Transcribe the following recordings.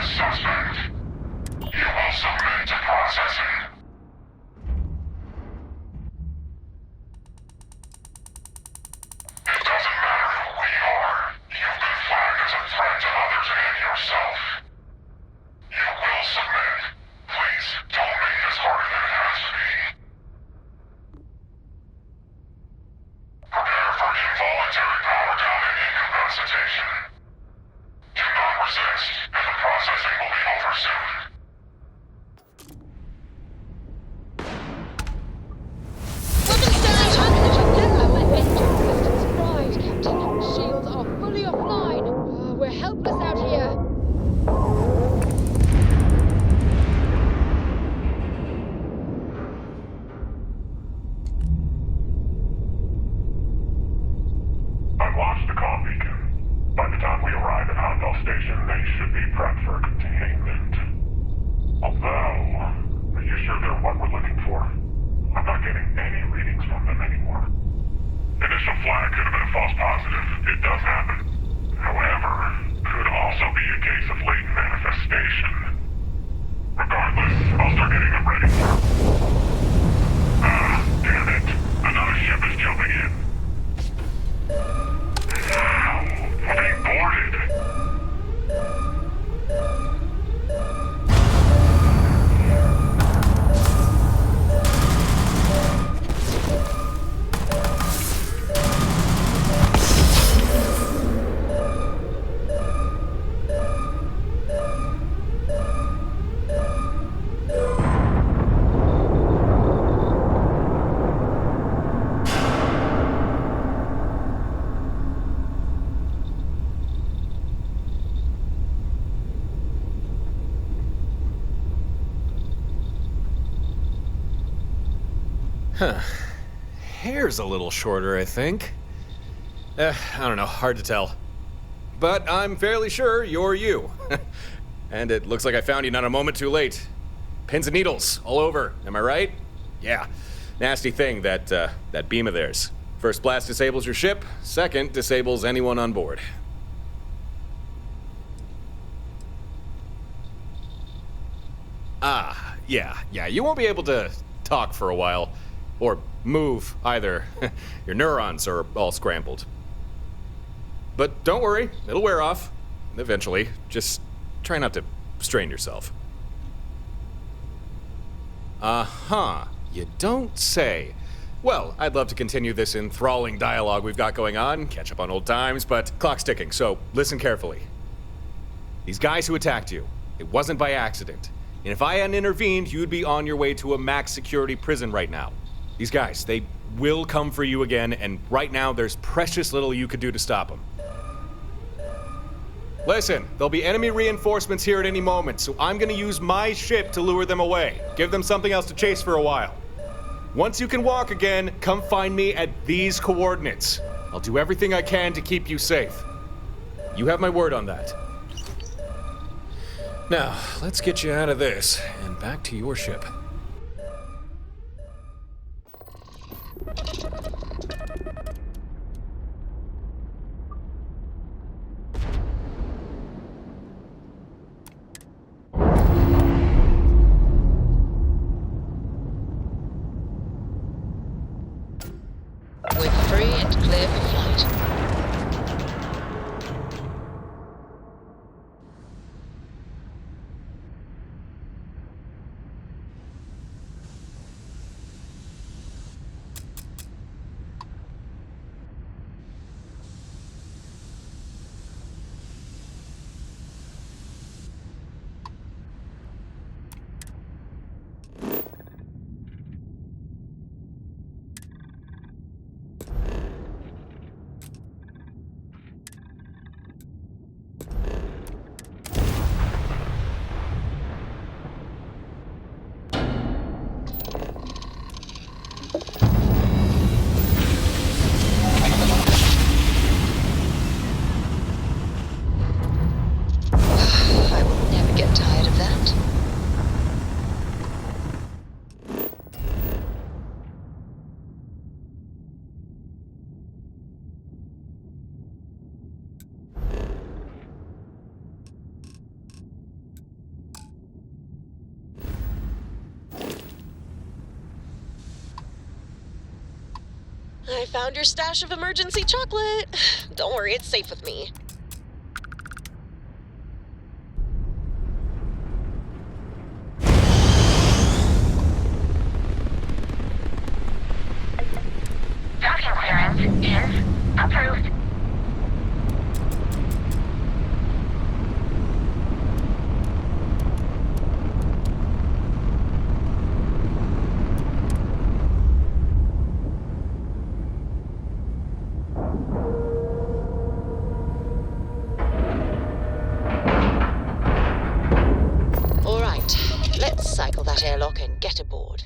suspect. You will submit to processing. It doesn't matter who we are. You've been flagged as a threat to others and yourself. You will submit. Please, don't make this harder than it has to be. Prepare for involuntary power down and incapacitation. Do not resist, and the processing will be over soon. Weapons down! My engine pistons fried, Captain. Shields are fully offline. We're helpless out here. I've launched the comm beacon. By the time we arrive at Handel Station, they should be prepped for containment. Although, are you sure they're what we're looking for? I'm not getting any readings from them anymore. Initial flag could have been a false positive. It does happen. However, could also be a case of latent manifestation. Regardless, I'll start getting them ready for it. Ah, damn it. Another ship is jumping in. Wow, we're being boarded. Huh. Hair's a little shorter, I think. I don't know, hard to tell. But I'm fairly sure you're you. And it looks like I found you not a moment too late. Pins and needles all over, am I right? Yeah. Nasty thing, that beam of theirs. First blast disables your ship, second disables anyone on board. Ah, yeah, you won't be able to talk for a while. Or move, either. Your neurons are all scrambled. But don't worry, it'll wear off. Eventually. Just try not to strain yourself. Uh-huh. You don't say. Well, I'd love to continue this enthralling dialogue we've got going on, catch up on old times, but clock's ticking, so listen carefully. These guys who attacked you, it wasn't by accident. And if I hadn't intervened, you'd be on your way to a max security prison right now. These guys, they will come for you again, and right now there's precious little you could do to stop them. Listen, there'll be enemy reinforcements here at any moment, so I'm gonna use my ship to lure them away. Give them something else to chase for a while. Once you can walk again, come find me at these coordinates. I'll do everything I can to keep you safe. You have my word on that. Now, let's get you out of this, and back to your ship. We're free and clear for flight. I found your stash of emergency chocolate. Don't worry, it's safe with me. Docking clearance is approved. All right, let's cycle that airlock and get aboard.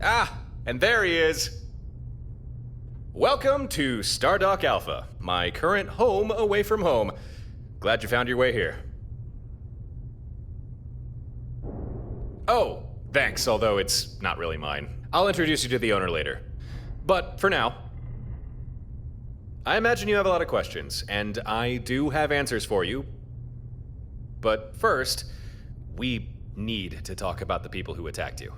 Ah, and there he is. Welcome to Stardock Alpha, my current home away from home. Glad you found your way here. Oh, thanks, although it's not really mine. I'll introduce you to the owner later. But for now, I imagine you have a lot of questions, and I do have answers for you. But first, we need to talk about the people who attacked you.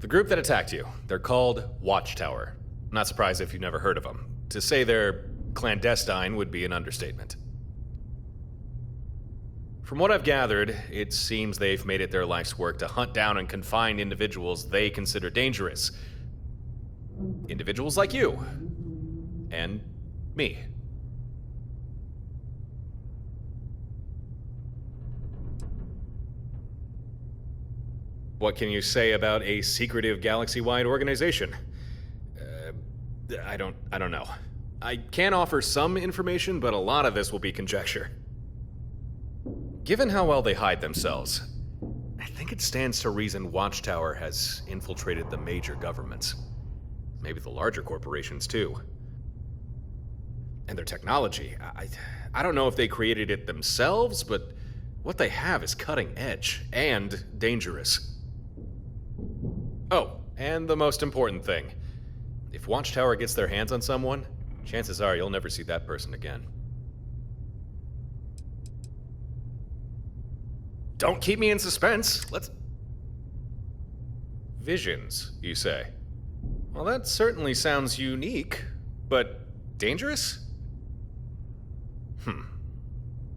The group that attacked you, they're called Watchtower. Not surprised if you've never heard of them. To say they're clandestine would be an understatement. From what I've gathered, it seems they've made it their life's work to hunt down and confine individuals they consider dangerous. Individuals like you. And me. What can you say about a secretive galaxy-wide organization? I don't know. I can offer some information, but a lot of this will be conjecture. Given how well they hide themselves, I think it stands to reason Watchtower has infiltrated the major governments. Maybe the larger corporations, too. And their technology, I don't know if they created it themselves, but what they have is cutting edge and dangerous. Oh, and the most important thing. If Watchtower gets their hands on someone, chances are you'll never see that person again. Don't keep me in suspense. Visions, you say? Well, that certainly sounds unique, but dangerous?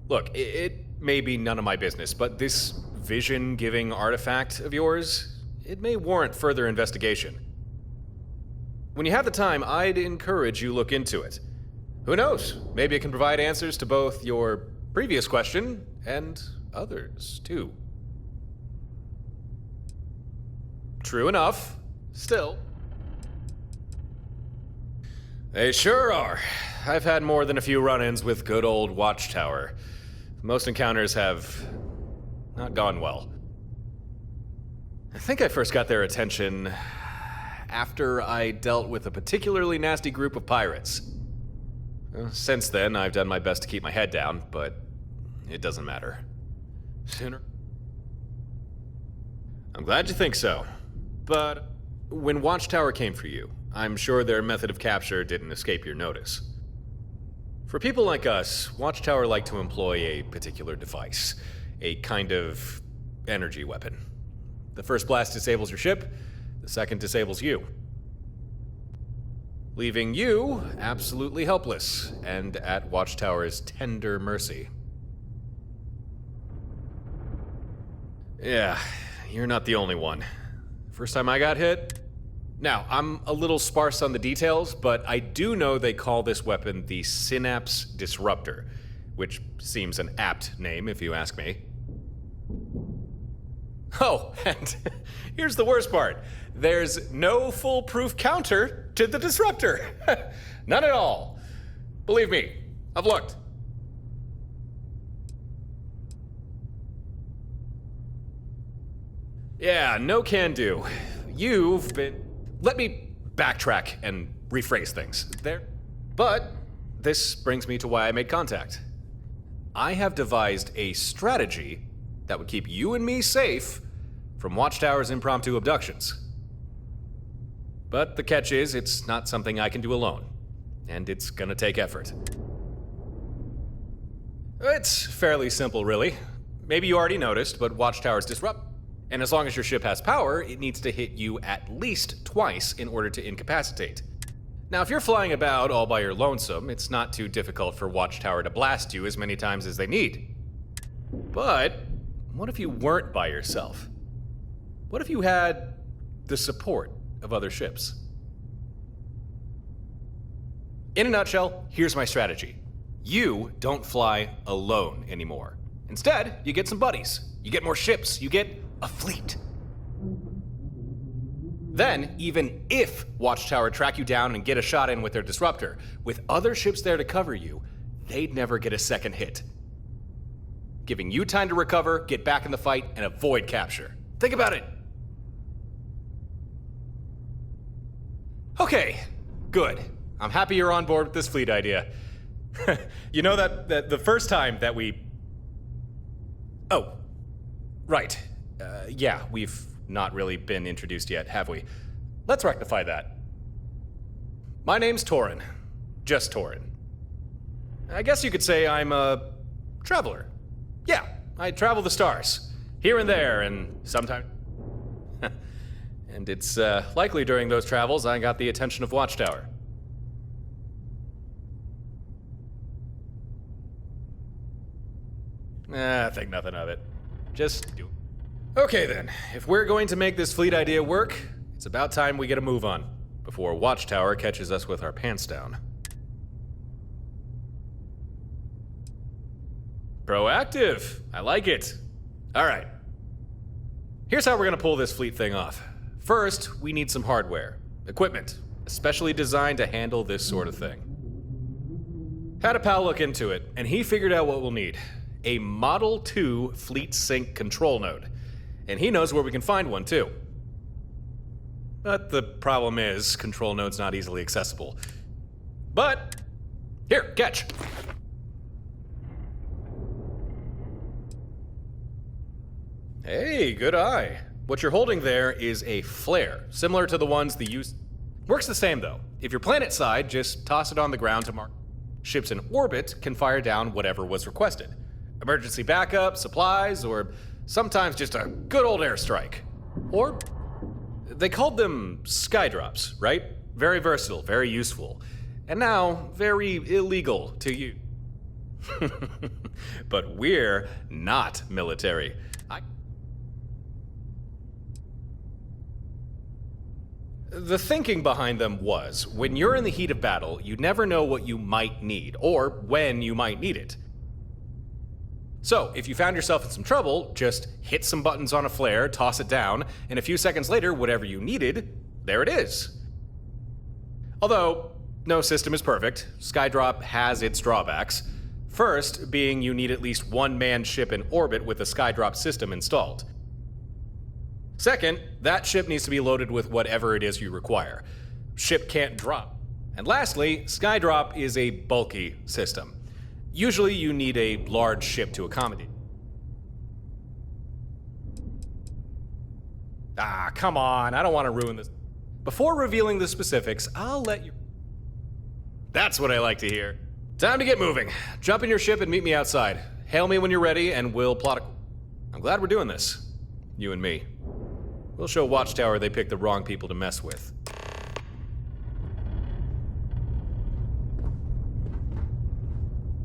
Look, it may be none of my business, but this vision-giving artifact of yours, it may warrant further investigation. When you have the time, I'd encourage you look into it. Who knows? Maybe it can provide answers to both your previous question and others, too. True enough. Still. They sure are. I've had more than a few run-ins with good old Watchtower. Most encounters have not gone well. I think I first got their attention after I dealt with a particularly nasty group of pirates. Since then, I've done my best to keep my head down, but it doesn't matter. Sooner. I'm glad you think so. But when Watchtower came for you, I'm sure their method of capture didn't escape your notice. For people like us, Watchtower like to employ a particular device, a kind of energy weapon. The first blast disables your ship, the second disables you. Leaving you absolutely helpless and at Watchtower's tender mercy. Yeah, you're not the only one. First time I got hit? Now, I'm a little sparse on the details, but I do know they call this weapon the Synapse Disruptor, which seems an apt name if you ask me. Oh, and here's the worst part. There's no foolproof counter to the disruptor. None at all. Believe me, I've looked. Yeah, no can do. You've been... Let me backtrack and rephrase things. But this brings me to why I made contact. I have devised a strategy that would keep you and me safe from Watchtower's impromptu abductions. But the catch is, it's not something I can do alone, and it's gonna take effort. It's fairly simple, really. Maybe you already noticed, but Watchtower's disrupt. And as long as your ship has power, it needs to hit you at least twice in order to incapacitate. Now, if you're flying about all by your lonesome, it's not too difficult for Watchtower to blast you as many times as they need. But what if you weren't by yourself? What if you had the support of other ships? In a nutshell, here's my strategy. You don't fly alone anymore. Instead, you get some buddies. You get more ships. You get a fleet. Then, even if Watchtower track you down and get a shot in with their disruptor, with other ships there to cover you, they'd never get a second hit. Giving you time to recover, get back in the fight, and avoid capture. Think about it. Okay, good. I'm happy you're on board with this fleet idea. You know that the first time that we... Oh, right. Yeah, we've not really been introduced yet, have we? Let's rectify that. My name's Torin. Just Torin. I guess you could say I'm a traveler. Yeah, I travel the stars. Here and there, and sometimes... And it's likely during those travels I got the attention of Watchtower. I think nothing of it. Just do it. Okay then, if we're going to make this fleet idea work, it's about time we get a move on, before Watchtower catches us with our pants down. Proactive. I like it. All right. Here's how we're gonna pull this fleet thing off. First, we need some hardware. Equipment, especially designed to handle this sort of thing. Had a pal look into it, and he figured out what we'll need. A Model 2 Fleet Sync control node. And he knows where we can find one, too. But the problem is, control node's not easily accessible. But, here, catch! Hey, good eye. What you're holding there is a flare, similar to the ones the use. Works the same, though. If you're planet side, just toss it on the ground to mark. Ships in orbit can fire down whatever was requested. Emergency backup, supplies, or sometimes just a good old airstrike. Or, they called them skydrops, right? Very versatile, very useful. And now, very illegal to use. But we're not military. The thinking behind them was, when you're in the heat of battle, you never know what you might need, or when you might need it. So, if you found yourself in some trouble, just hit some buttons on a flare, toss it down, and a few seconds later, whatever you needed, there it is. Although, no system is perfect. Skydrop has its drawbacks. First, being you need at least one manned ship in orbit with a Skydrop system installed. Second, that ship needs to be loaded with whatever it is you require. Ship can't drop. And lastly, Skydrop is a bulky system. Usually you need a large ship to accommodate. Ah, come on, I don't want to ruin this. Before revealing the specifics, I'll let you... That's what I like to hear. Time to get moving. Jump in your ship and meet me outside. Hail me when you're ready and we'll plot a... I'm glad we're doing this. You and me. We'll show Watchtower they picked the wrong people to mess with.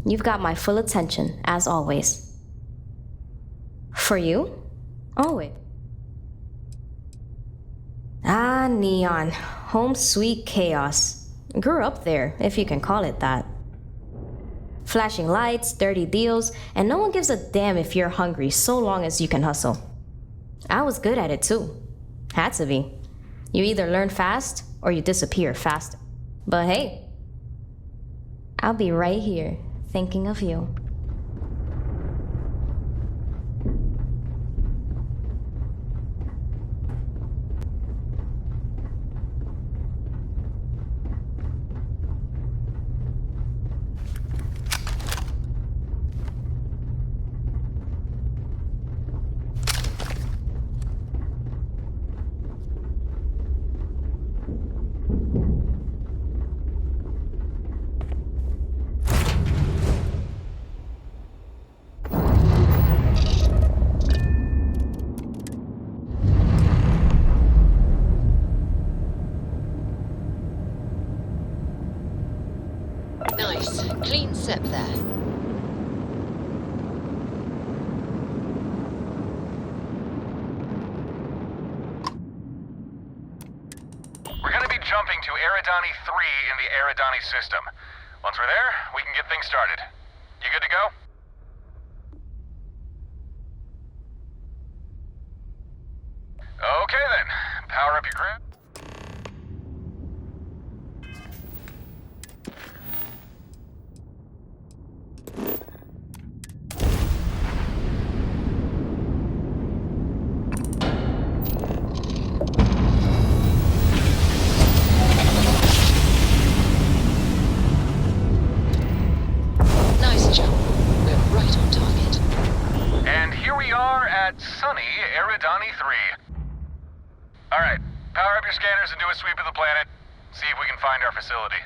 You've got my full attention, as always. For you? Oh, wait. Ah, Neon. Home sweet chaos. Grew up there, if you can call it that. Flashing lights, dirty deals, and no one gives a damn if you're hungry so long as you can hustle. I was good at it too. Had to be. You either learn fast or you disappear fast. But hey, I'll be right here thinking of you. Nice. Clean sep there. We're going to be jumping to Eridani 3 in the Eridani system. Once we're there, we can get things started. You good to go? Okay then. Power up your craft. Nice job. We're right on target. And here we are at sunny Eridani 3. Alright, power up your scanners and do a sweep of the planet. See if we can find our facility.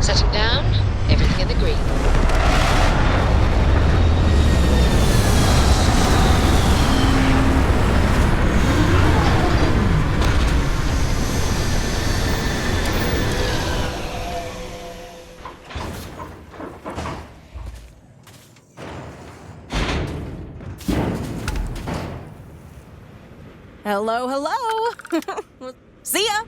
Setting down, everything in the green. Hello, hello. See ya.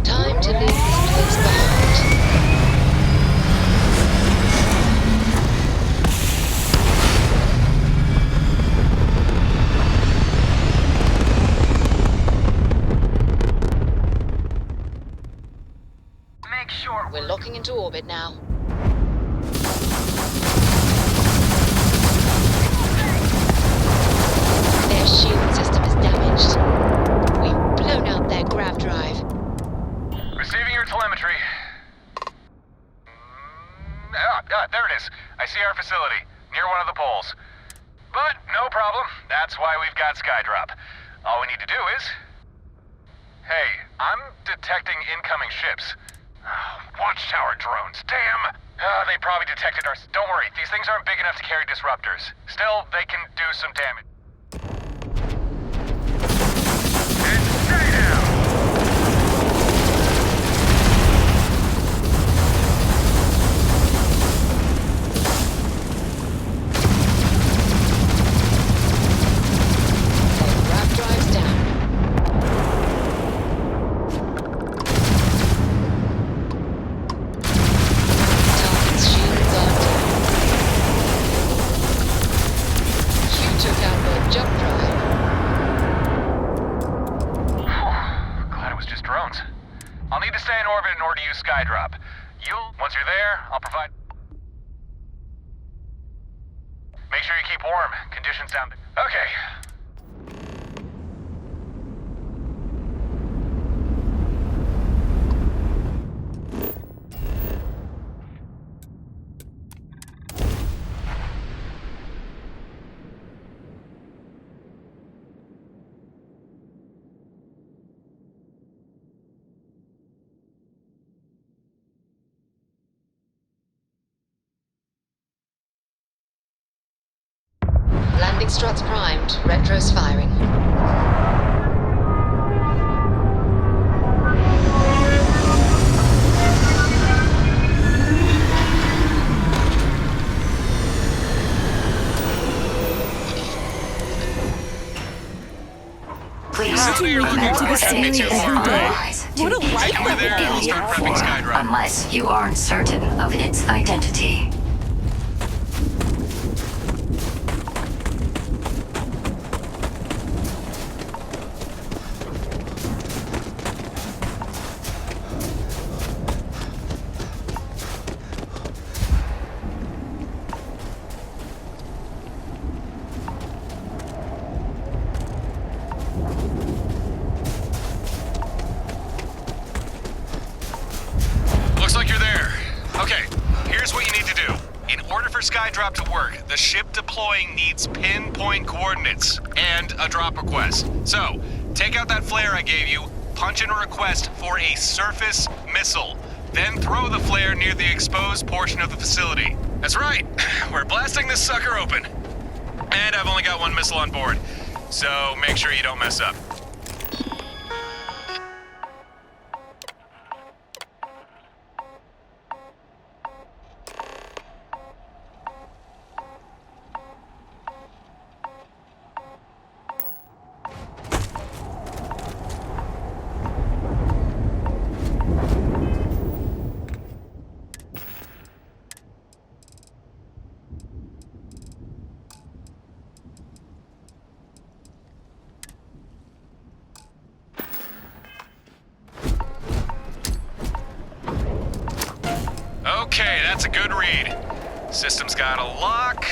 Time to leave this place behind. Make sure We're locking into orbit now. Their shield system is damaged. We've blown out their grav drive. Receiving your telemetry. There it is. I see our facility, near one of the poles. But no problem. That's why we've got Skydrop. All we need to do is... Hey, I'm detecting incoming ships. Watchtower drones, damn! They probably detected our... Don't worry, these things aren't big enough to carry disruptors. Still, they can do some damage. And stay down! Their grav drive's down. Target's shields are down. You took out their jump drive. Glad it was just drones. I'll need to stay in orbit in order to use Skydrop. Once you're there, I'll provide... Make sure you keep warm. Conditions sound... Okay. Landing struts primed. Retros firing. Please You're looking remember to the to city be every day. advised What a to life keep level. there, I'll start alien prepping form Skydrop. unless you aren't certain of its identity. Skydrop to work, the ship deploying needs pinpoint coordinates and a drop request. So, take out that flare I gave you, punch in a request for a surface missile, then throw the flare near the exposed portion of the facility. That's right, we're blasting this sucker open. And I've only got one missile on board, so make sure you don't mess up. Okay, that's a good read. System's got a lock,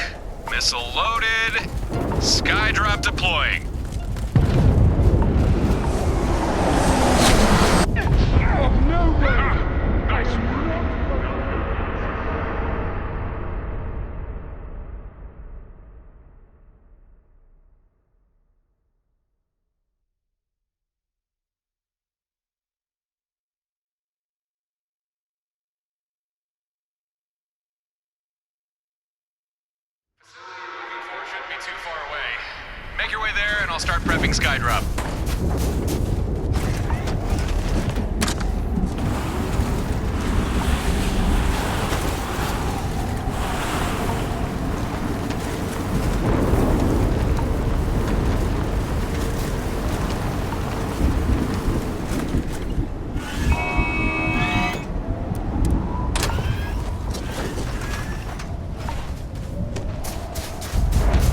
missile loaded, Skydrop deploying. Shouldn't be too far away. Make your way there and I'll start prepping Skydrop.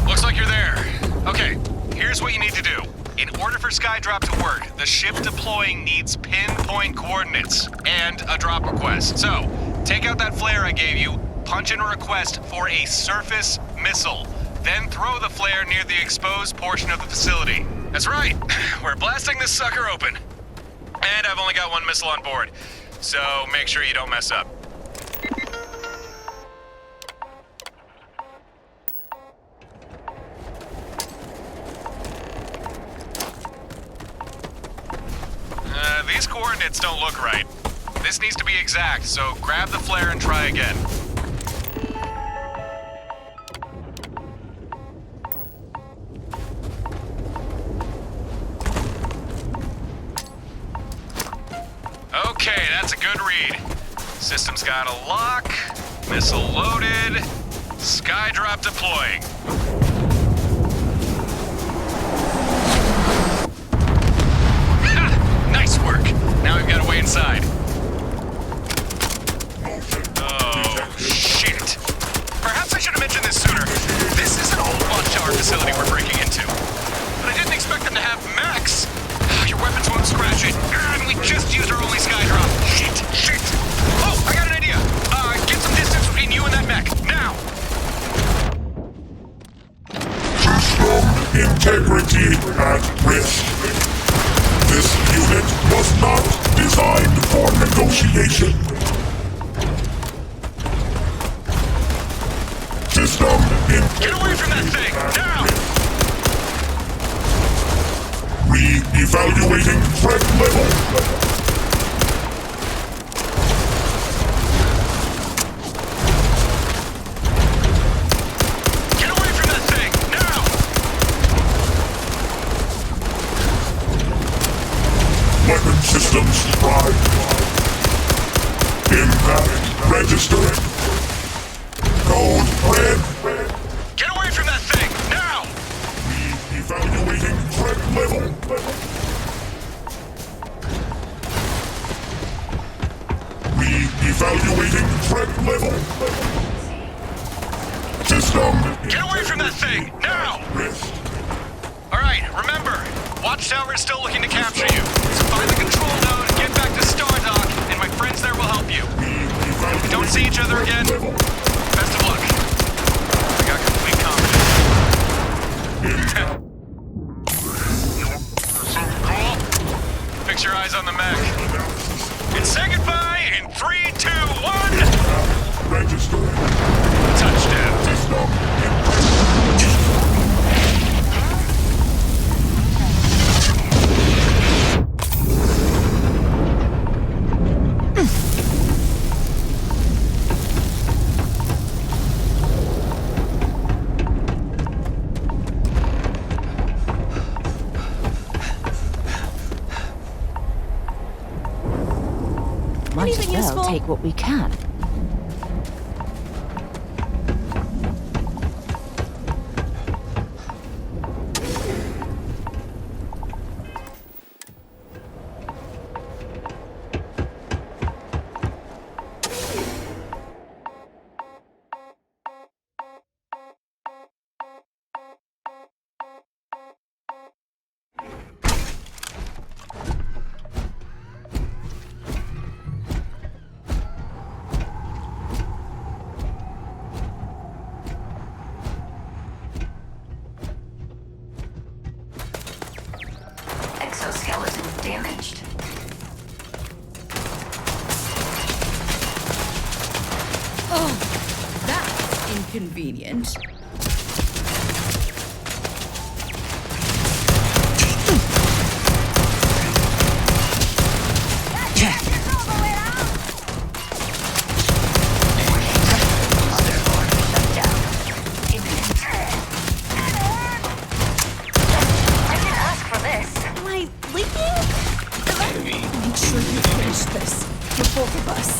Looks like you're there. Okay, here's what you need to do. In order for Skydrop to work, the ship deploying needs pinpoint coordinates and a drop request. So, take out that flare I gave you, punch in a request for a surface missile, then throw the flare near the exposed portion of the facility. That's right, we're blasting this sucker open. And I've only got one missile on board, so make sure you don't mess up. These coordinates don't look right. This needs to be exact, so grab the flare and try again. Okay, that's a good read. System's got a lock, missile loaded, Skydrop deploying. Nice work. Now we've got a way inside. Oh, shit. Perhaps I should have mentioned this sooner. This is an old watchtower facility we're breaking into. But I didn't expect them to have mechs. Your weapons won't scratch it. And we just used our only Skydrop. Shit. Oh, I got an idea. Get some distance between you and that mech. Now. System integrity at risk. This unit was not designed for negotiation. System Get away from that thing! Now! Re-evaluating threat level. Get away from that thing! Now! Weapon systems tried. Impact registering. Code red. Get away from that thing! Now! Re-evaluating threat level. Re-evaluating threat level. System. Get away from that thing! Now! Risk. Alright, remember, Watchtower is still looking to capture you. So find the control node and get back to Stardock, and my friends there will help you. If we don't see each other again, best of luck. I got complete confidence. Cool? Fix your eyes on the mech. And say goodbye in 3, 2, 1! Registering. Touchdown. System. Might as Anything well useful? take what we can. Exoskeleton damaged. Oh, that's inconvenient. Shut down. Imminent. I didn't ask for this. Am I leaking? Make sure you finish this for both of us.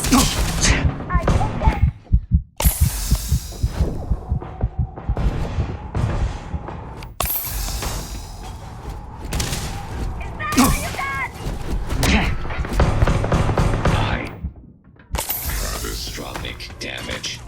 Catastrophic damage.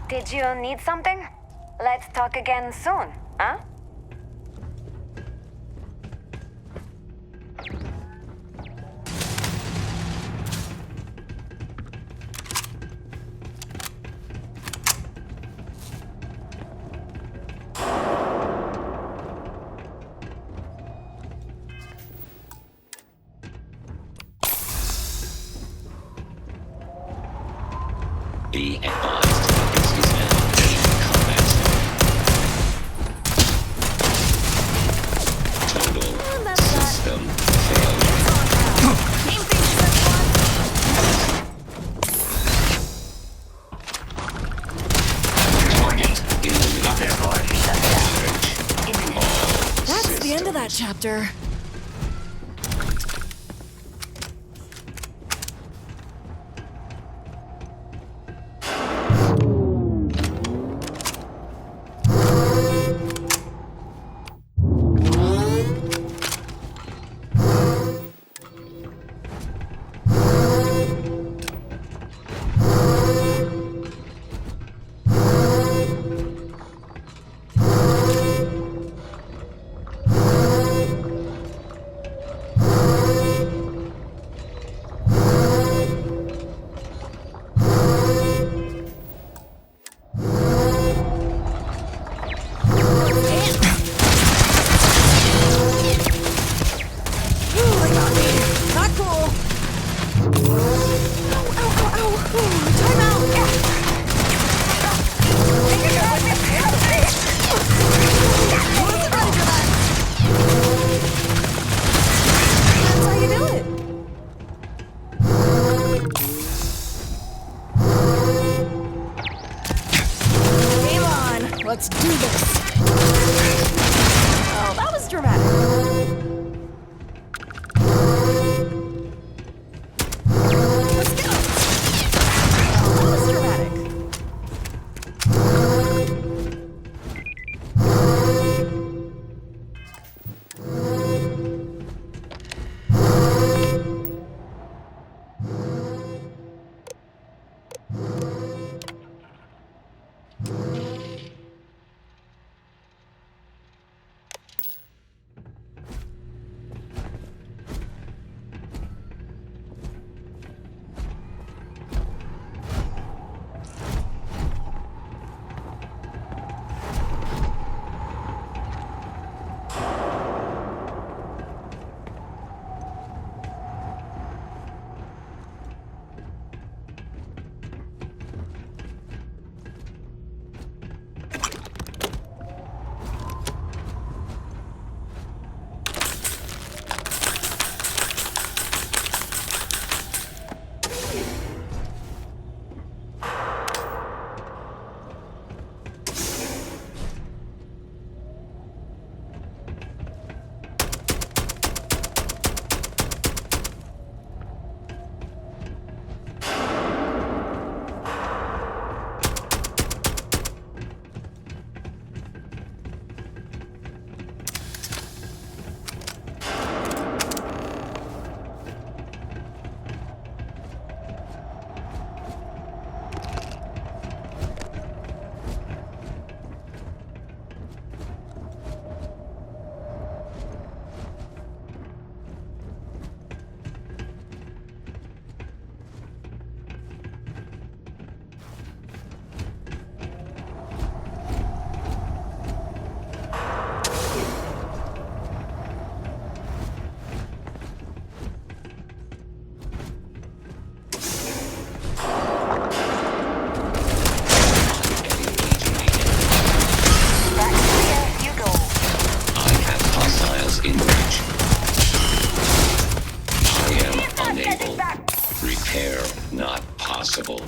Did you need something? Let's talk again soon, huh? Be advised, this is now in combat zone. Total system failure. Team finishes this one. Target eliminated. All That's the end of that systems chapter. Let's do this. Oh, that was dramatic. Let's go. Oh, that was dramatic. Not possible.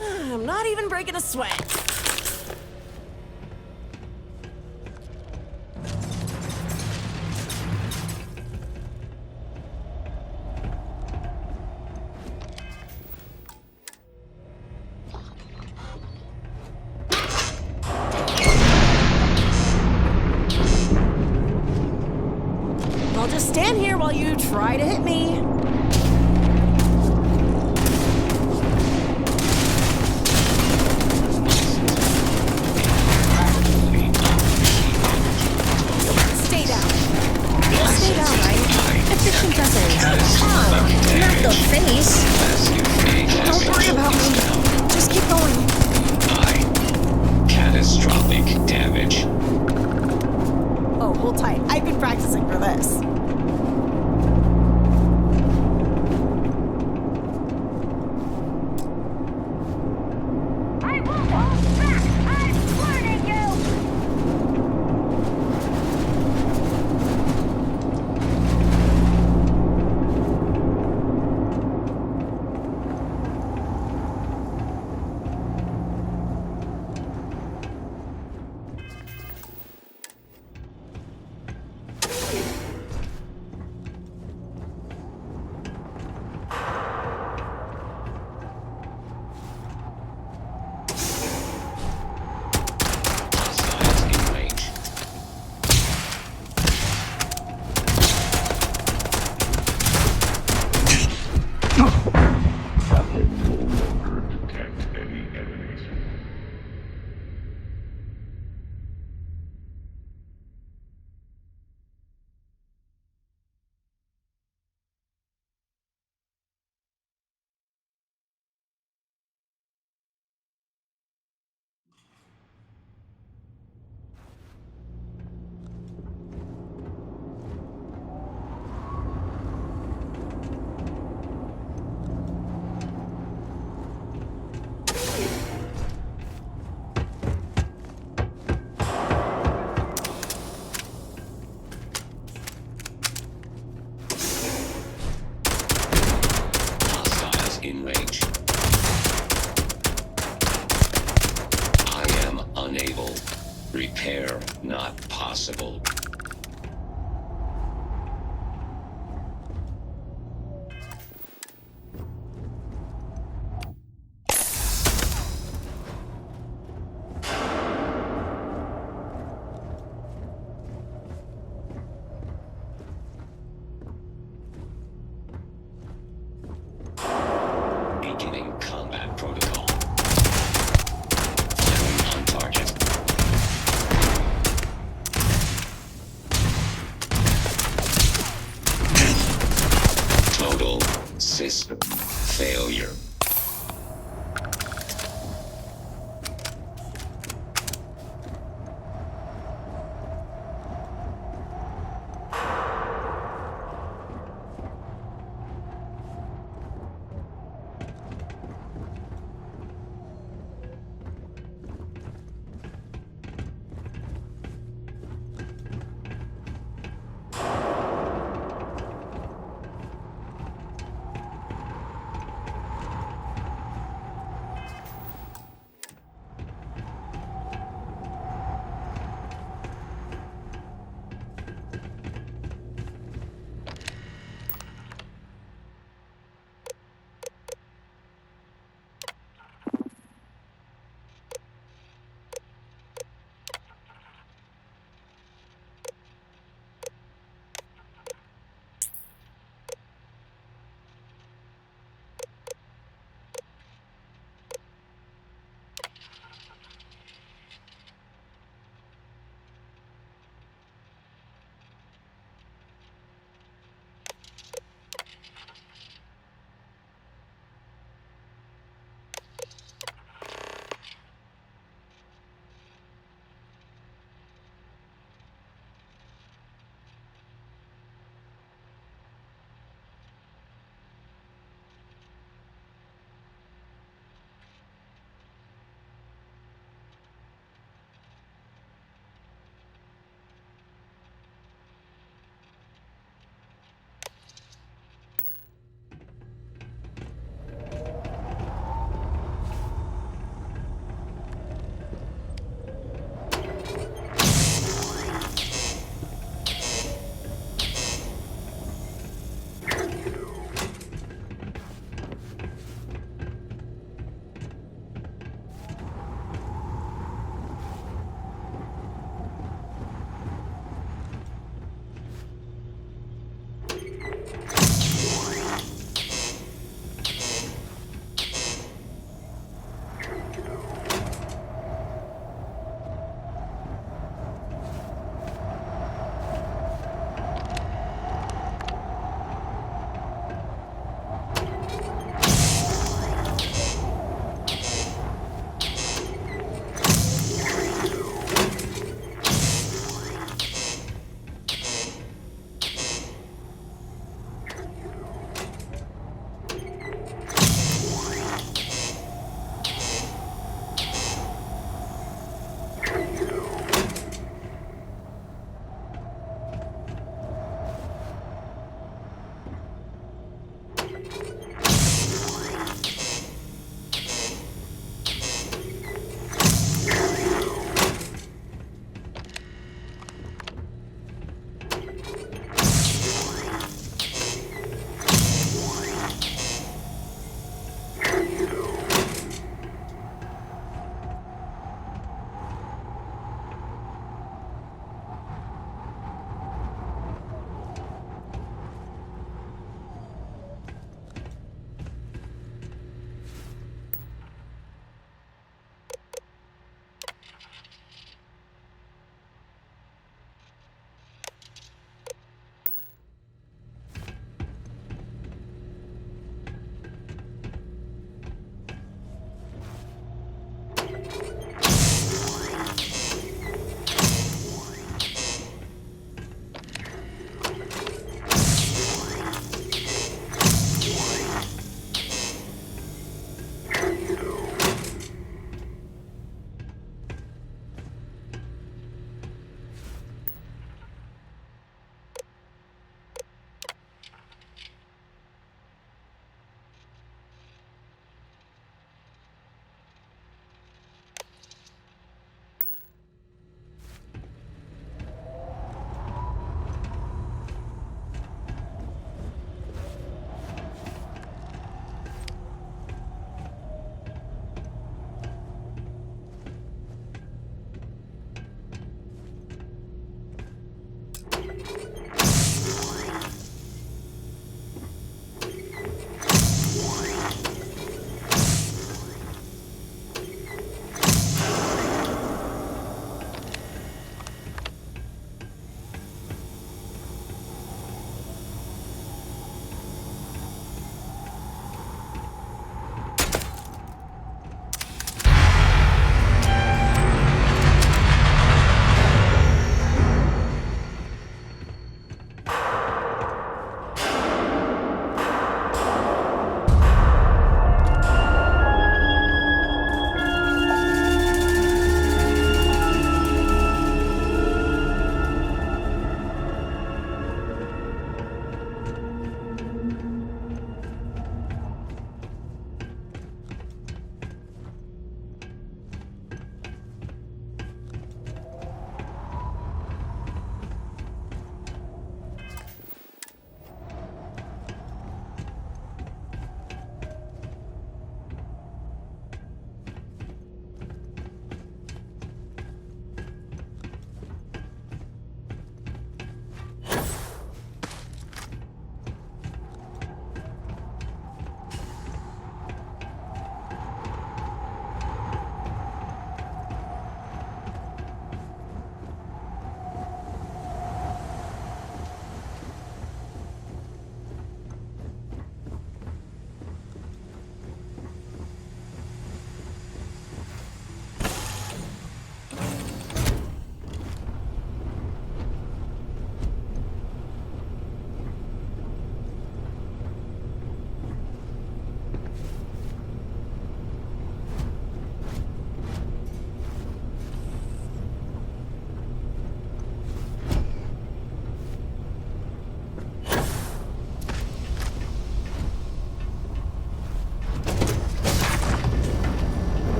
I'm not even breaking a sweat. I'll just stand here while you try to hit me. Stay down. Stay down, right? Efficient doesn't. Oh, not the face. Don't worry about me. Just keep going. Catastrophic damage. Oh, hold tight. I've been practicing for this. Repair not possible. Beginning combat protocol. Firing on target. Total system failure.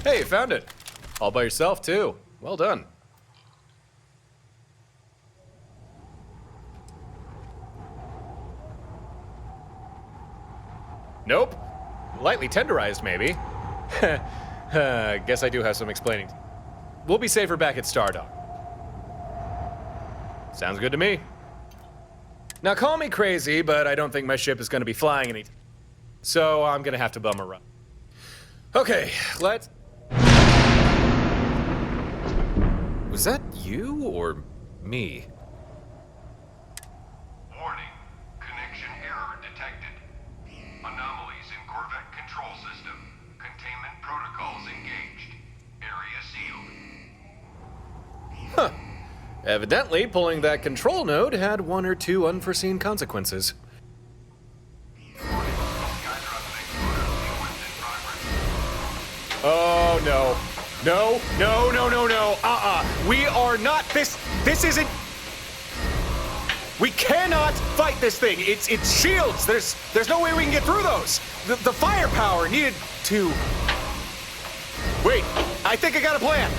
Hey, you found it. All by yourself, too. Well done. Nope. Lightly tenderized, maybe. Guess I do have some explaining. We'll be safer back at Stardock. Sounds good to me. Now, call me crazy, but I don't think my ship is going to be flying any. So I'm going to have to bum a run. Okay, let's... Was that you or me? Warning. Connection error detected. Anomalies in Corvette control system. Containment protocols engaged. Area sealed. Huh. Evidently, pulling that control node had one or two unforeseen consequences. Oh, no. No, no, no, no, no. We are not this isn't... We cannot fight this thing. It's shields. There's no way we can get through those. The firepower needed to... Wait, I think I got a plan.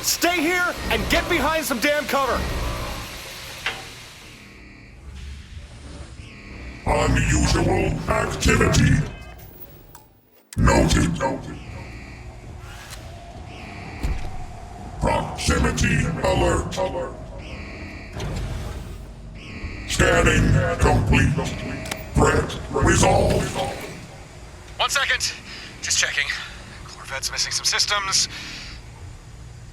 Stay here and get behind some damn cover. Unusual activity. Noted. Proximity alert. Scanning complete. Threat resolved. 1 second. Just checking. Corvette's missing some systems.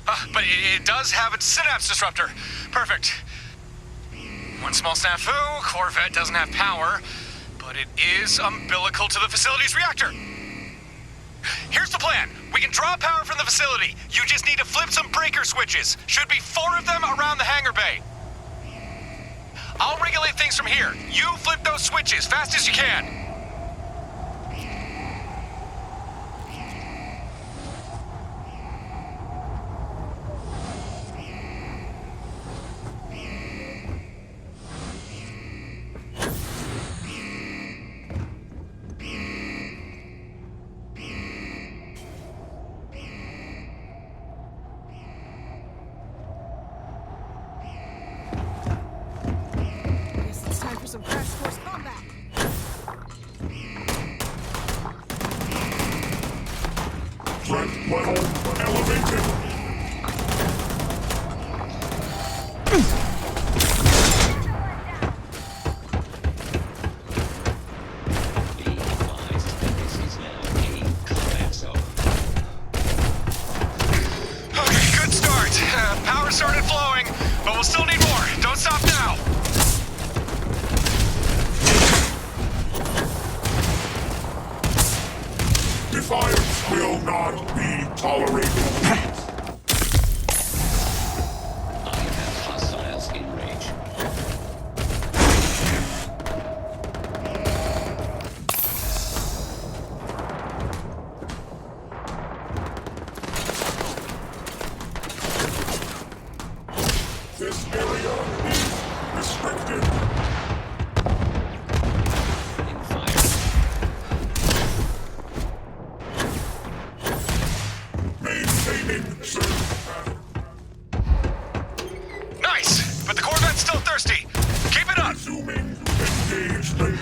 But it does have its synapse disruptor. Perfect. One small snafu, Corvette doesn't have power, but it is umbilical to the facility's reactor. Here's the plan. We can draw power from the facility. You just need to flip some breaker switches. Should be 4 of them around the hangar bay. I'll regulate things from here. You flip those switches fast as you can. Some crash course combat. Threat level elevated. Be advised that this is now a combat zone. Okay, good start. Power started flowing, but we'll still need more. Don't stop now. Defiance will not be tolerated. I have hostiles in range. This area is restricted. In fire. Maintaining surge pattern. Nice, but the Corvette's still thirsty. Keep it up. Resuming engagement.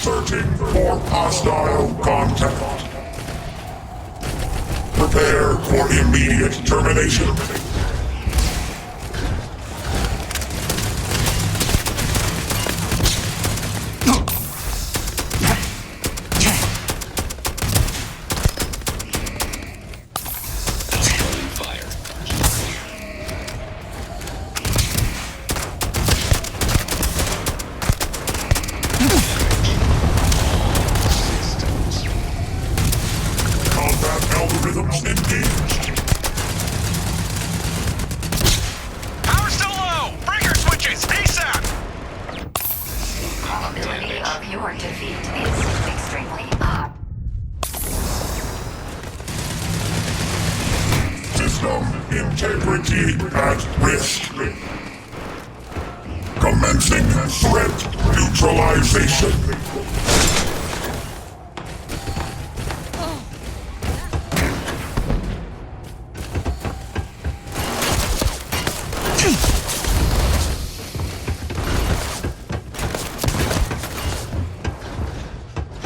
Searching for hostile contact. Prepare for immediate termination. Opening fire. at risk. Commencing threat neutralization.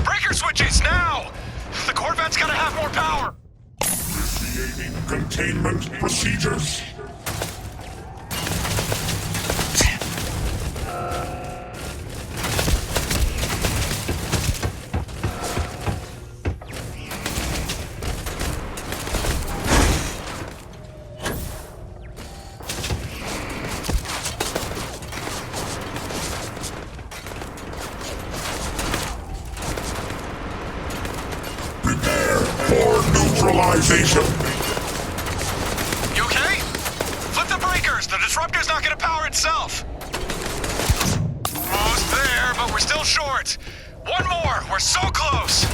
Breaker switches, now! The Corvette's gotta have more power! Initiating containment procedures. Prepare for neutralization. You okay? Flip the breakers! The disruptor's not gonna power itself! Almost there, but we're still short. One more! We're so close!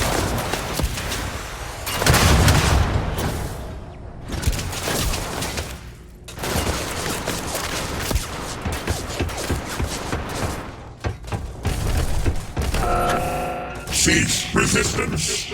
Cease resistance.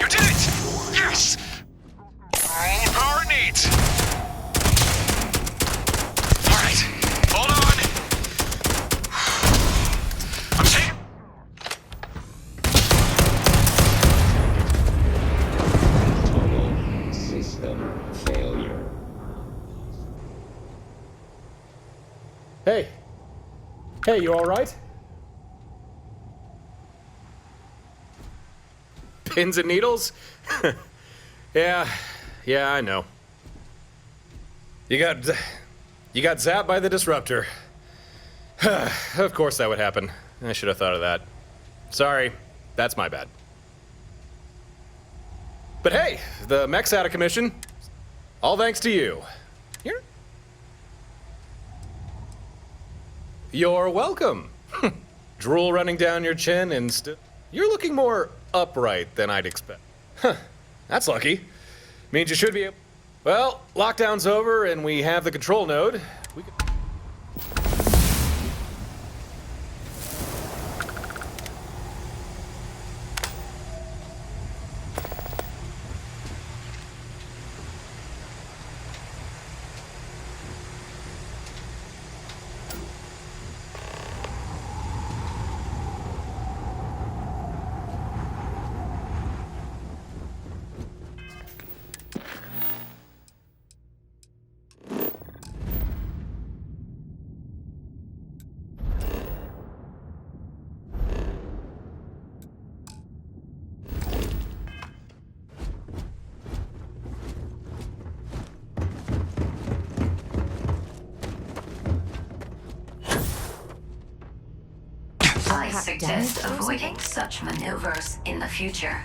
You did it! Yes! More power needs! Alright, hold on! I'm safe! Total system failure. Hey. Hey, you alright? Pins and needles? Yeah, I know. You got zapped by the disruptor. Of course that would happen. I should have thought of that. Sorry, that's my bad. But hey, the mech's out of commission. All thanks to you. Here. You're welcome. Drool running down your chin and you're looking more upright than I'd expect. Huh, that's lucky. Means you should be. Well, lockdown's over and we have the control node. We can... I suggest avoiding such maneuvers in the future.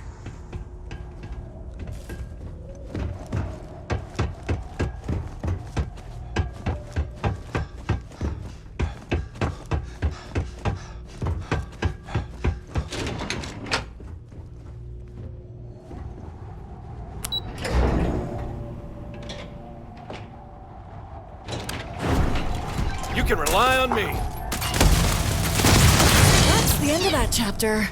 You can rely on me. That's the end of that chapter.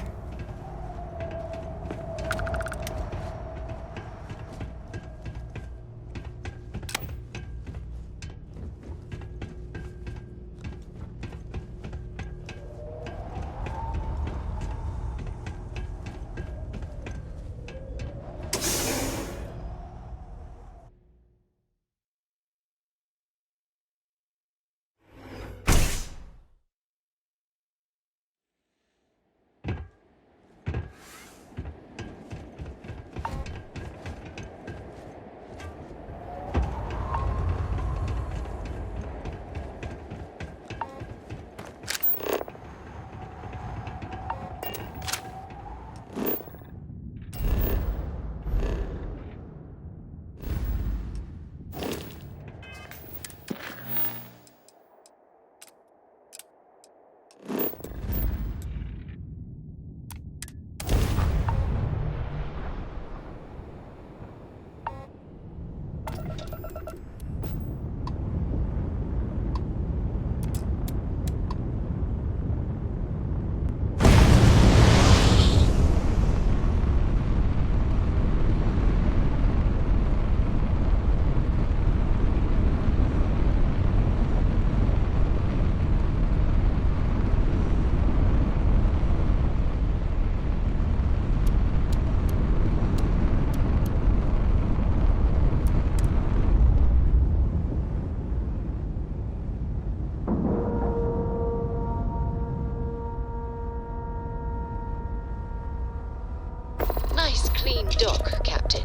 clean dock, Captain.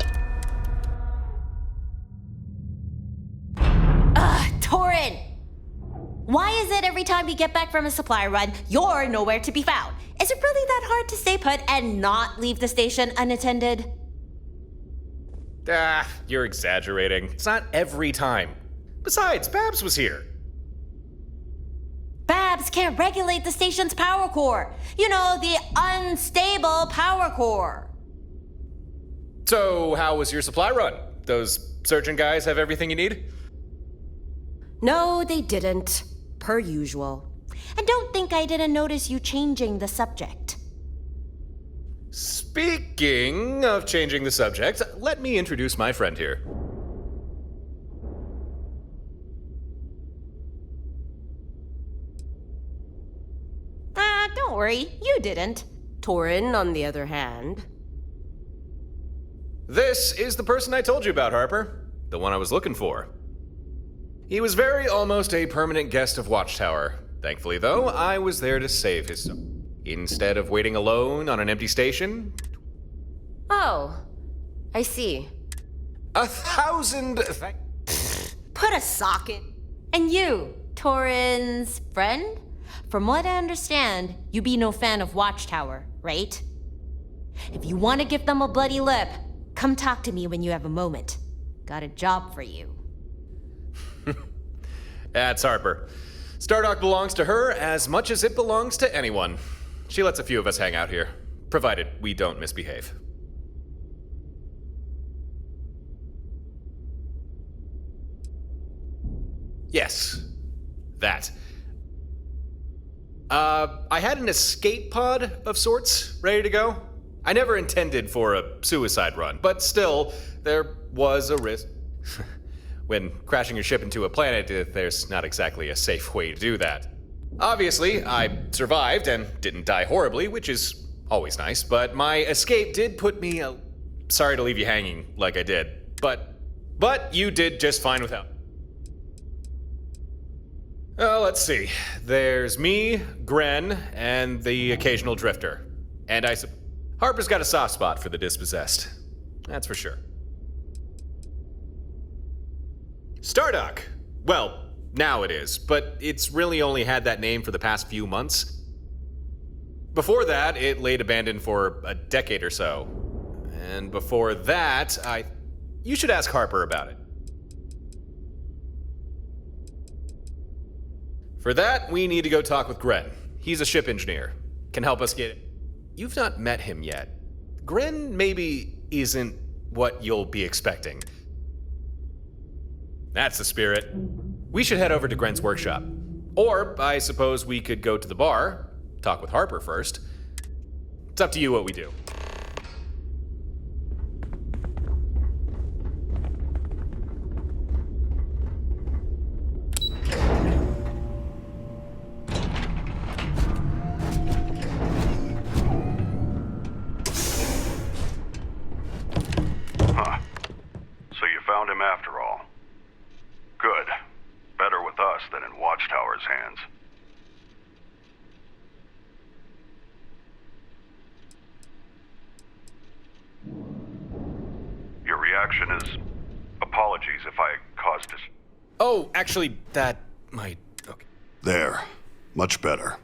Torin! Why is it every time we get back from a supply run, you're nowhere to be found? Is it really that hard to stay put and not leave the station unattended? You're exaggerating. It's not every time. Besides, Babs was here. Babs can't regulate the station's power core. You know, the unstable power core. So, how was your supply run? Those surgeon guys have everything you need? No, they didn't. Per usual. And don't think I didn't notice you changing the subject. Speaking of changing the subject, let me introduce my friend here. Don't worry, you didn't. Torin, on the other hand. This is the person I told you about, Harper. The one I was looking for. He was very almost a permanent guest of Watchtower. Thankfully, though, I was there to save his soul. Instead of waiting alone on an empty station. Oh, I see. 1,000 Put a socket. And you, Torin's friend? From what I understand, you be no fan of Watchtower, right? If you want to give them a bloody lip, come talk to me when you have a moment. Got a job for you. That's Harper. Stardock belongs to her as much as it belongs to anyone. She lets a few of us hang out here, provided we don't misbehave. Yes, that. I had an escape pod of sorts ready to go. I never intended for a suicide run, but still, there was a risk. When crashing your ship into a planet, there's not exactly a safe way to do that. Obviously, I survived and didn't die horribly, which is always nice, but my escape did put me sorry to leave you hanging like I did, but you did just fine without. Let's see. There's me, Gren, and the occasional drifter. And Harper's got a soft spot for the dispossessed. That's for sure. Stardock. Well, now it is, but it's really only had that name for the past few months. Before that, it laid abandoned for a decade or so. And before that, you should ask Harper about it. For that, we need to go talk with Gren. He's a ship engineer. Can help us get it. You've not met him yet. Gren maybe isn't what you'll be expecting. That's the spirit. We should head over to Gren's workshop. Or, I suppose we could go to the bar, talk with Harper first. It's up to you what we do. So you found him after all. Good. Better with us than in Watchtower's hands. Your reaction is... apologies if I caused this. Oh, actually, that might... Okay. There. Much better.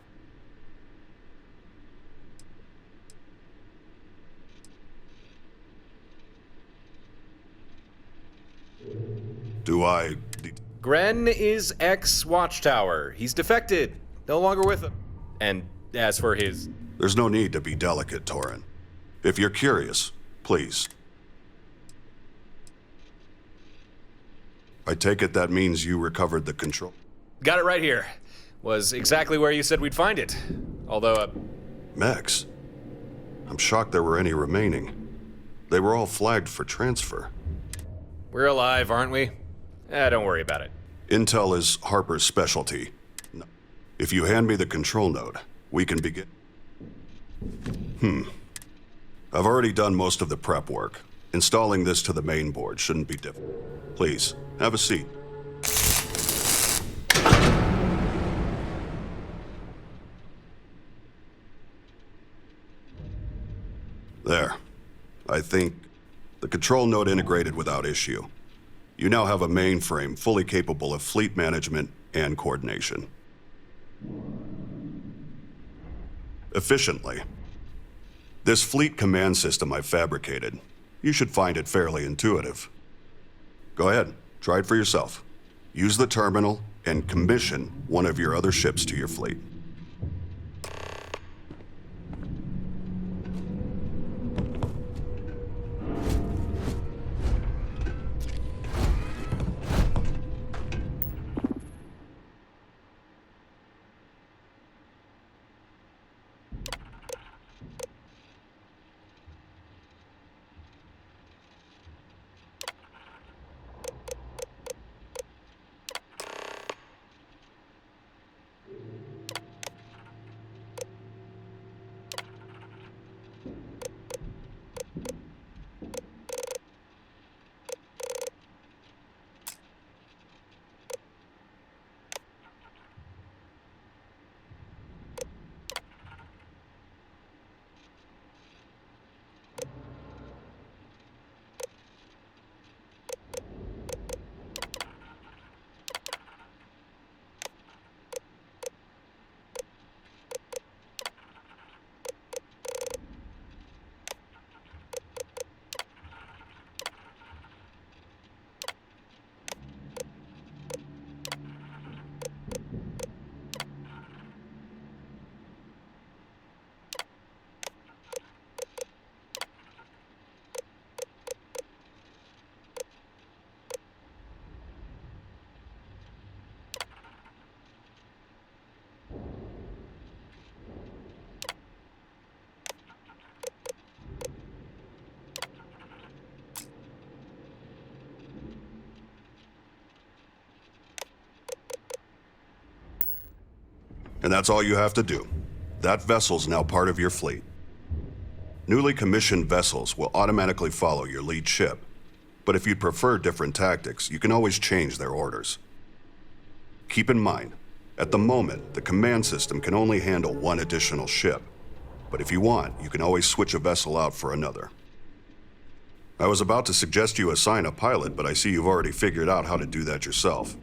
Do I... Gren is ex-Watchtower. He's defected. No longer with them. And as for his... There's no need to be delicate, Torin. If you're curious, please. I take it that means you recovered the control. Got it right here. Was exactly where you said we'd find it. Although, Mechs? I'm shocked there were any remaining. They were all flagged for transfer. We're alive, aren't we? Don't worry about it. Intel is Harper's specialty. If you hand me the control node, we can begin. I've already done most of the prep work. Installing this to the main board shouldn't be difficult. Please, have a seat. There. I think the control node integrated without issue. You now have a mainframe fully capable of fleet management and coordination. Efficiently. This fleet command system I fabricated, you should find it fairly intuitive. Go ahead, try it for yourself. Use the terminal and commission one of your other ships to your fleet. And that's all you have to do. That vessel's now part of your fleet. Newly commissioned vessels will automatically follow your lead ship. But if you'd prefer different tactics, you can always change their orders. Keep in mind, at the moment, the command system can only handle one additional ship. But if you want, you can always switch a vessel out for another. I was about to suggest you assign a pilot, but I see you've already figured out how to do that yourself.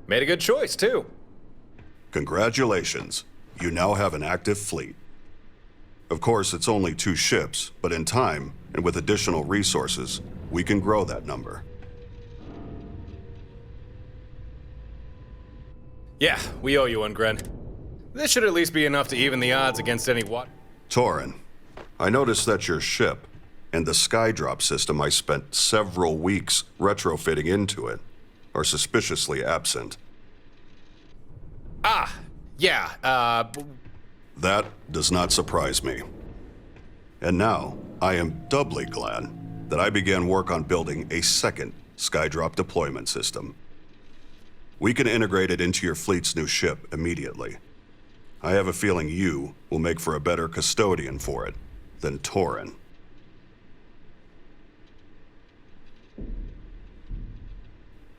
Made a good choice, too. Congratulations. You now have an active fleet. Of course, it's only 2 ships, but in time, and with additional resources, we can grow that number. Yeah, we owe you one, Gren. This should at least be enough to even the odds against any what? Torin, I noticed that your ship and the Skydrop system I spent several weeks retrofitting into it are suspiciously absent. Ah, yeah, That does not surprise me. And now, I am doubly glad that I began work on building a second Skydrop deployment system. We can integrate it into your fleet's new ship immediately. I have a feeling you will make for a better custodian for it than Torin.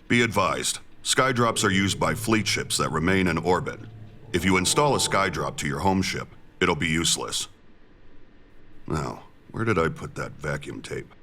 Be advised, Skydrops are used by fleet ships that remain in orbit. If you install a Skydrop to your home ship, it'll be useless. Now, where did I put that vacuum tape?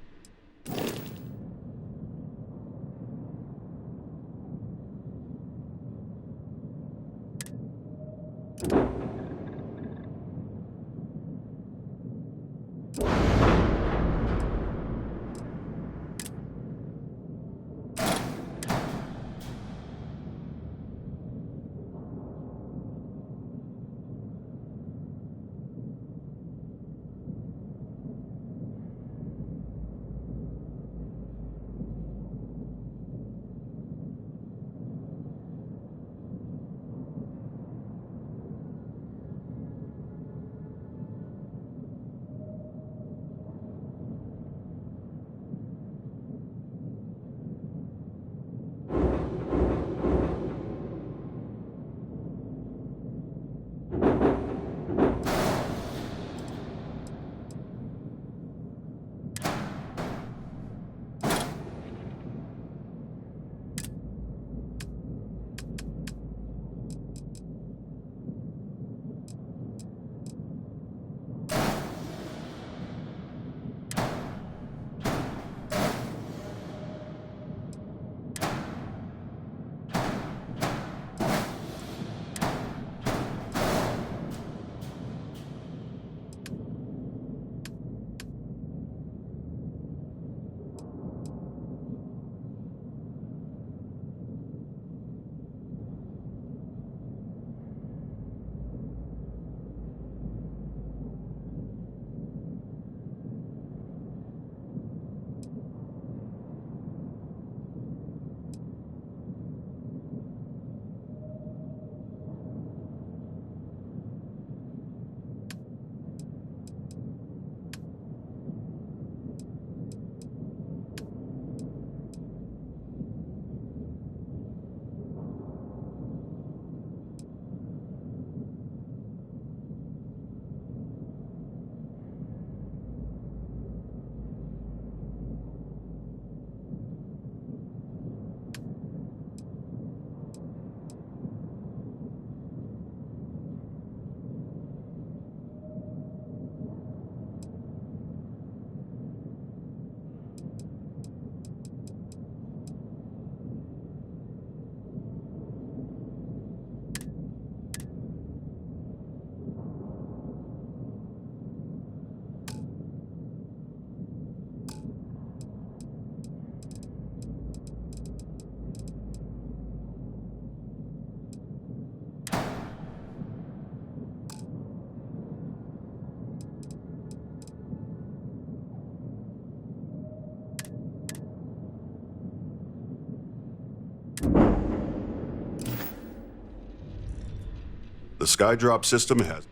The Skydrop system has.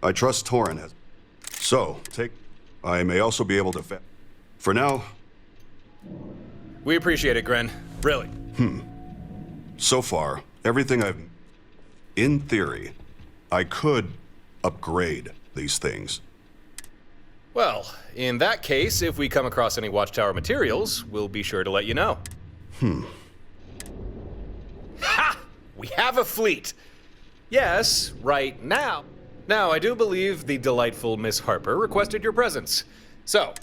I trust Torin has. So, I may also be able to For now... We appreciate it, Gren. Really. So far, everything I've... In theory, I could upgrade these things. Well, in that case, if we come across any Watchtower materials, we'll be sure to let you know. Ha! We have a fleet! Yes, right now. Now, I do believe the delightful Miss Harper requested your presence. So...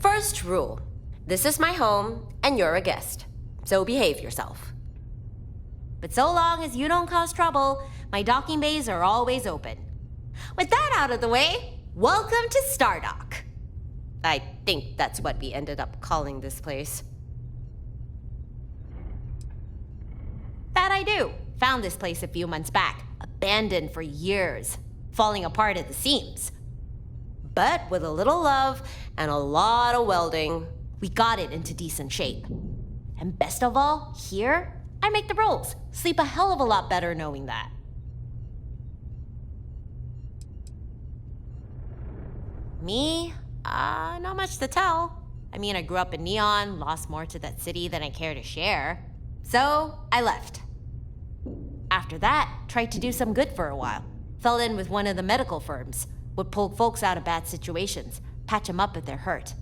First rule, this is my home and you're a guest, so behave yourself. But so long as you don't cause trouble, my docking bays are always open. With that out of the way, welcome to Stardock. I think that's what we ended up calling this place. That I do. Found this place a few months back, abandoned for years, falling apart at the seams. But with a little love and a lot of welding, we got it into decent shape. And best of all, here, I make the rules. Sleep a hell of a lot better knowing that. Me? Not much to tell. I mean, I grew up in Neon, lost more to that city than I care to share. So, I left. After that, tried to do some good for a while. Fell in with one of the medical firms. Would pull folks out of bad situations, patch them up if they're hurt.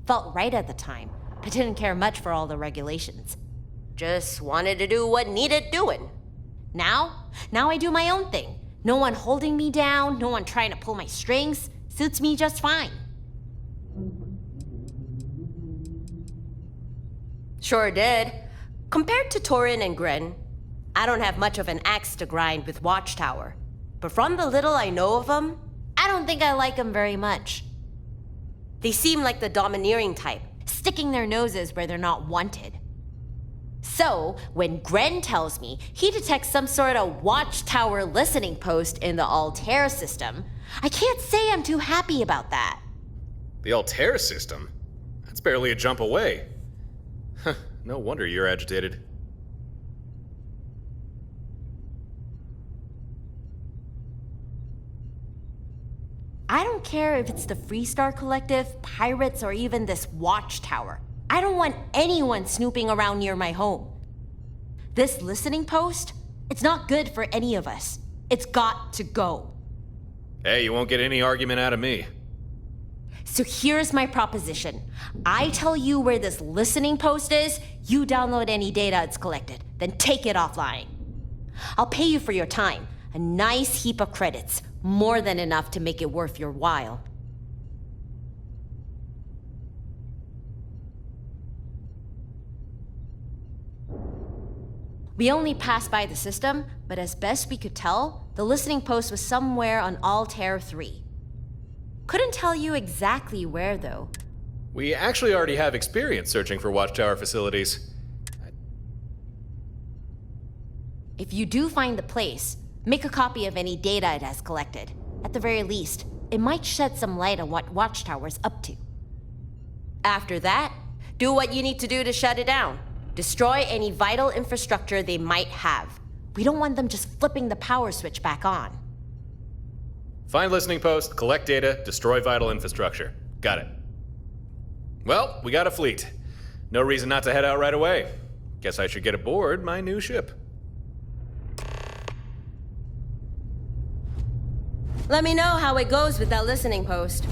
Felt right at the time, but didn't care much for all the regulations. Just wanted to do what needed doing. Now I do my own thing. No one holding me down, no one trying to pull my strings. Suits me just fine. Sure did. Compared to Torin and Gren, I don't have much of an axe to grind with Watchtower. But from the little I know of them, I don't think I like them very much. They seem like the domineering type, sticking their noses where they're not wanted. So, when Gren tells me he detects some sort of Watchtower listening post in the Altair system, I can't say I'm too happy about that. The Altair system? That's barely a jump away. No wonder you're agitated. I don't care if it's the Freestar Collective, pirates, or even this Watchtower. I don't want anyone snooping around near my home. This listening post, it's not good for any of us. It's got to go. Hey, you won't get any argument out of me. So here's my proposition. I tell you where this listening post is, you download any data it's collected, then take it offline. I'll pay you for your time, a nice heap of credits, more than enough to make it worth your while. We only passed by the system, but as best we could tell, the listening post was somewhere on Altair 3. Couldn't tell you exactly where, though. We actually already have experience searching for Watchtower facilities. If you do find the place, make a copy of any data it has collected. At the very least, it might shed some light on what Watchtower's up to. After that, do what you need to do to shut it down. Destroy any vital infrastructure they might have. We don't want them just flipping the power switch back on. Find listening post, collect data, destroy vital infrastructure. Got it. Well, we got a fleet. No reason not to head out right away. Guess I should get aboard my new ship. Let me know how it goes with that listening post.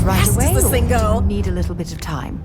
right fast away, does this or thing do go? you need a little bit of time?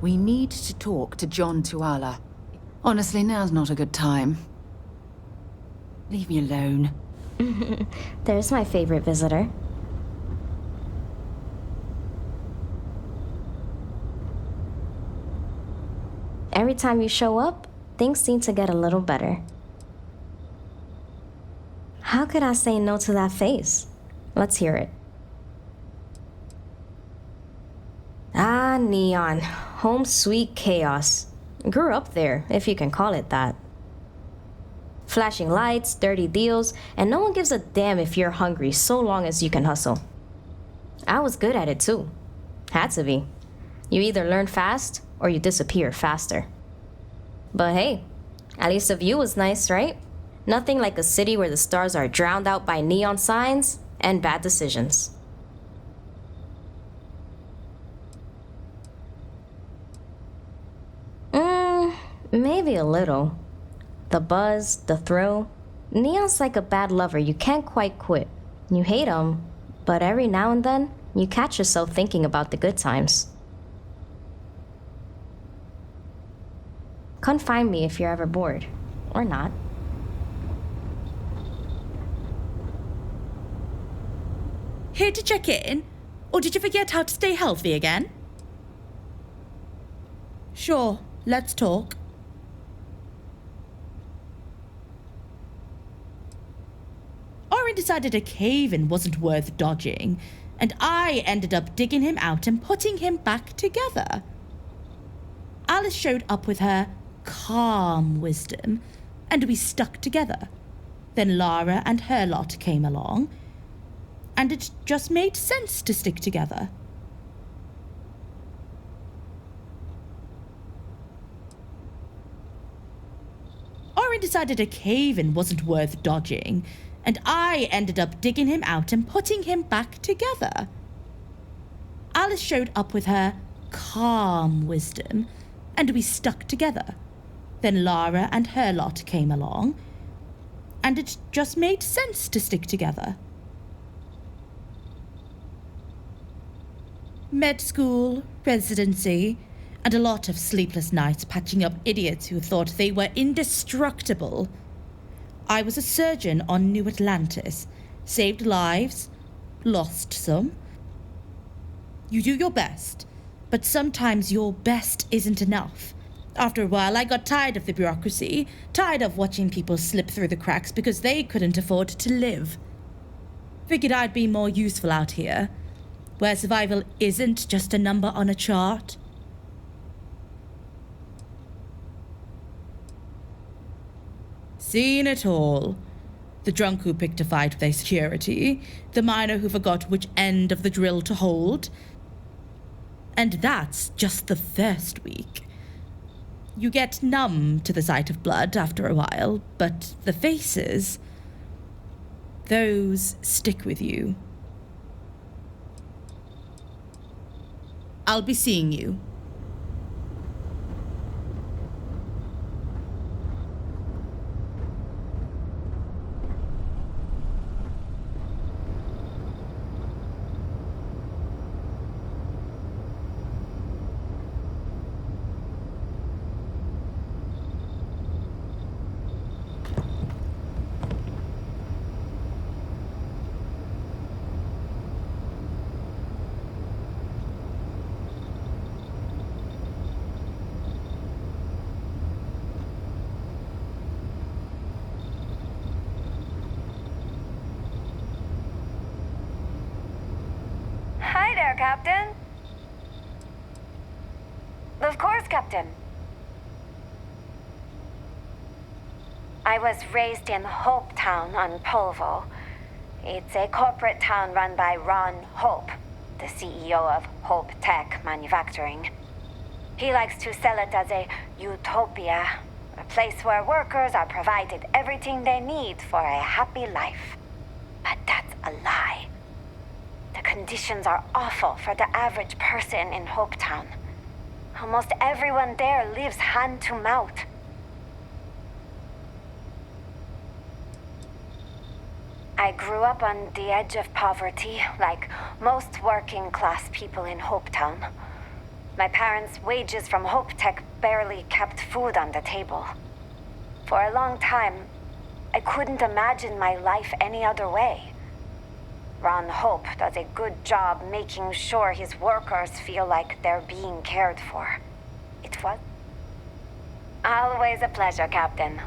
We need to talk to John Tuala. Honestly, now's not a good time. Leave me alone. There's my favorite visitor. Every time you show up, things seem to get a little better. How could I say no to that face? Let's hear it. Ah, Neon. Home sweet chaos. Grew up there, if you can call it that. Flashing lights, dirty deals, and no one gives a damn if you're hungry so long as you can hustle. I was good at it too. Had to be. You either learn fast or you disappear faster. But hey, at least the view was nice, right? Nothing like a city where the stars are drowned out by neon signs and bad decisions. Maybe a little. The buzz, the thrill. Neon's like a bad lover you can't quite quit. You hate him, but every now and then, you catch yourself thinking about the good times. Come find me if you're ever bored. Or not. Here to check in? Or did you forget how to stay healthy again? Sure, let's talk. Orin decided a cave-in wasn't worth dodging, and I ended up digging him out and putting him back together. Alice showed up with her calm wisdom, and we stuck together. Then Lara and her lot came along, and it just made sense to stick together. Orin decided a cave-in wasn't worth dodging, and I ended up digging him out and putting him back together. Alice showed up with her calm wisdom, and we stuck together. Then Lara and her lot came along, and it just made sense to stick together. Med school, residency, and a lot of sleepless nights patching up idiots who thought they were indestructible. I was a surgeon on New Atlantis, saved lives, lost some. You do your best, but sometimes your best isn't enough. After a while, I got tired of the bureaucracy, tired of watching people slip through the cracks because they couldn't afford to live. Figured I'd be more useful out here, where survival isn't just a number on a chart. Seen it all. The drunk who picked a fight with a security, the miner who forgot which end of the drill to hold. And that's just the first week. You get numb to the sight of blood after a while, but the faces, those stick with you. I'll be seeing you. there, Captain. Of course, Captain. I was raised in Hopetown on Polvo. It's a corporate town run by Ron Hope, the CEO of Hope Tech Manufacturing. He likes to sell it as a utopia, a place where workers are provided everything they need for a happy life. But that's a lie. The conditions are awful for the average person in Hopetown. Almost everyone there lives hand to mouth. I grew up on the edge of poverty, like most working-class people in Hopetown. My parents' wages from Hope Tech barely kept food on the table. For a long time, I couldn't imagine my life any other way. Ron Hope does a good job making sure his workers feel like they're being cared for. It was always a pleasure, Captain.